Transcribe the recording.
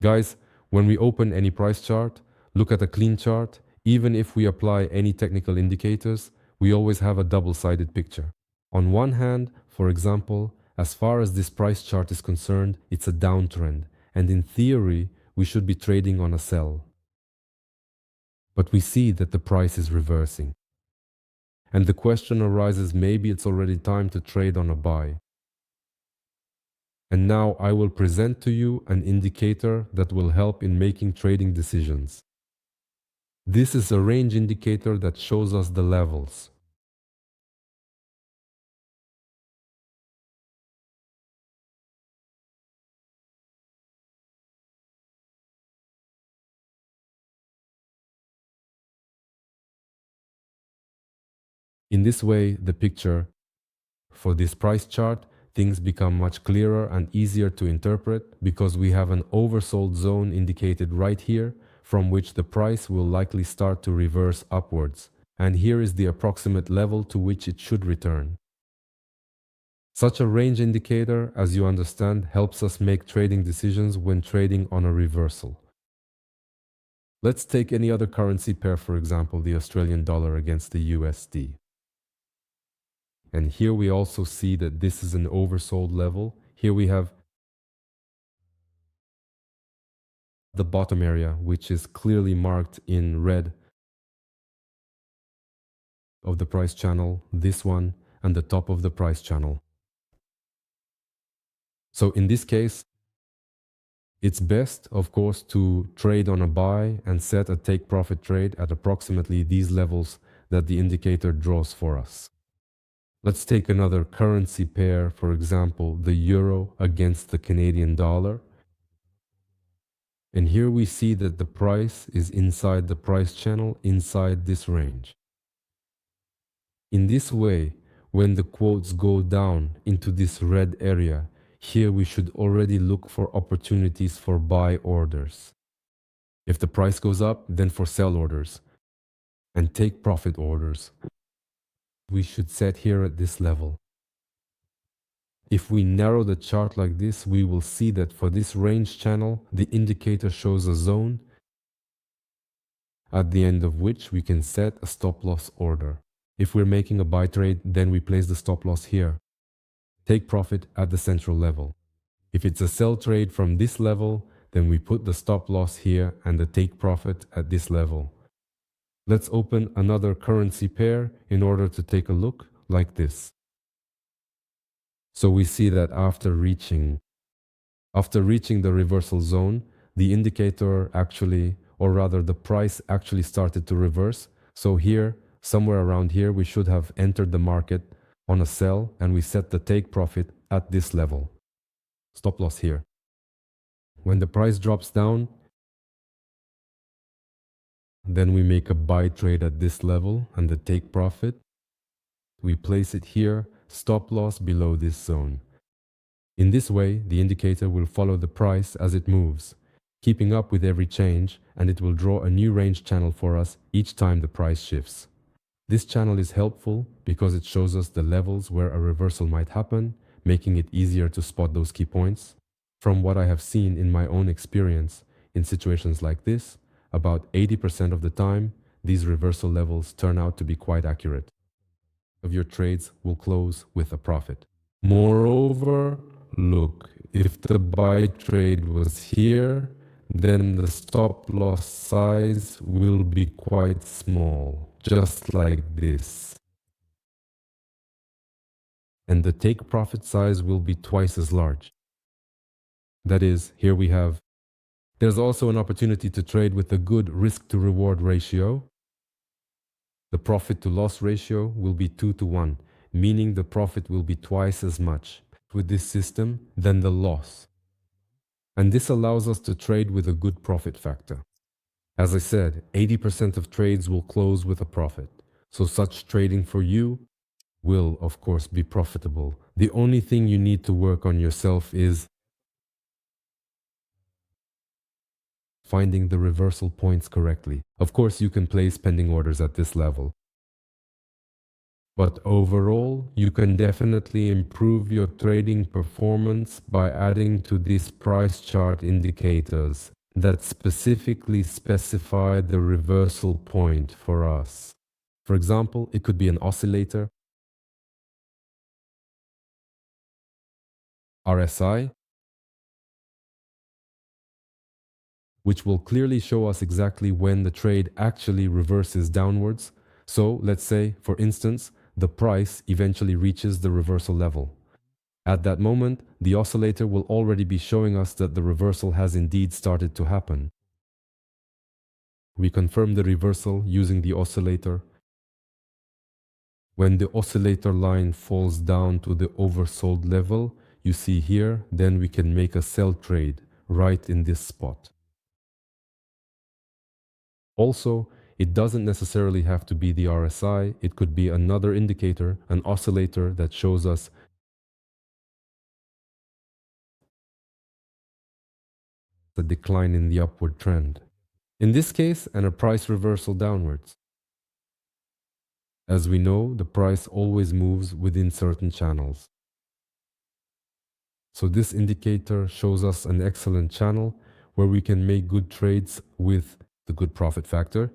Guys, when we open any price chart, look at a clean chart, even if we apply any technical indicators, we always have a double-sided picture. On one hand, for example, as far as this price chart is concerned, it's a downtrend, and in theory, we should be trading on a sell. But we see that the price is reversing. And the question arises, maybe it's already time to trade on a buy. And now I will present to you an indicator that will help in making trading decisions. This is a range indicator that shows us the levels. In this way, the picture for this price chart, things become much clearer and easier to interpret because we have an oversold zone indicated right here from which the price will likely start to reverse upwards. And here is the approximate level to which it should return. Such a range indicator, as you understand, helps us make trading decisions when trading on a reversal. Let's take any other currency pair, for example, the Australian dollar against the USD. And here we also see that this is an oversold level. Here we have the bottom area, which is clearly marked in red of the price channel, this one, and the top of the price channel. So in this case, it's best, of course, to trade on a buy and set a take profit trade at approximately these levels that the indicator draws for us. Let's take another currency pair, for example, the euro against the Canadian dollar. And here we see that the price is inside the price channel, inside this range. In this way, when the quotes go down into this red area, here we should already look for opportunities for buy orders. If the price goes up, then for sell orders and take profit orders. We should set here at this level. If we narrow the chart like this, we will see that for this range channel, the indicator shows a zone at the end of which we can set a stop loss order. If we're making a buy trade, then we place the stop loss here. Take profit at the central level. If it's a sell trade from this level, then we put the stop loss here and the take profit at this level. Let's open another currency pair in order to take a look like this. So we see that after reaching the reversal zone, the indicator actually, or rather the price actually started to reverse. So here, somewhere around here, we should have entered the market on a sell and we set the take profit at this level. Stop loss here. When the price drops down, then we make a buy trade at this level and the take profit. We place it here, stop loss below this zone. In this way, the indicator will follow the price as it moves, keeping up with every change, and it will draw a new range channel for us each time the price shifts. This channel is helpful because it shows us the levels where a reversal might happen, making it easier to spot those key points. From what I have seen in my own experience, in situations like this, about 80% of the time, these reversal levels turn out to be quite accurate. Of your trades will close with a profit. Moreover, look, if the buy trade was here, then the stop loss size will be quite small, just like this. And the take profit size will be twice as large. That is, here we have. There's also an opportunity to trade with a good risk to reward ratio. The profit to loss ratio will be 2 to 1, meaning the profit will be twice as much with this system than the loss. And this allows us to trade with a good profit factor. As I said, 80% of trades will close with a profit. So such trading for you will, of course, be profitable. The only thing you need to work on yourself is finding the reversal points correctly. Of course, you can place pending orders at this level. But overall, you can definitely improve your trading performance by adding to these price chart indicators that specifically specify the reversal point for us. For example, it could be an oscillator, RSI, which will clearly show us exactly when the trade actually reverses downwards. So let's say, for instance, the price eventually reaches the reversal level. At that moment, the oscillator will already be showing us that the reversal has indeed started to happen. We confirm the reversal using the oscillator. When the oscillator line falls down to the oversold level, you see here, then we can make a sell trade right in this spot. Also, it doesn't necessarily have to be the RSI, it could be another indicator, an oscillator that shows us a decline in the upward trend. In this case, and a price reversal downwards. As we know, the price always moves within certain channels. So this indicator shows us an excellent channel where we can make good trades with the good profit factor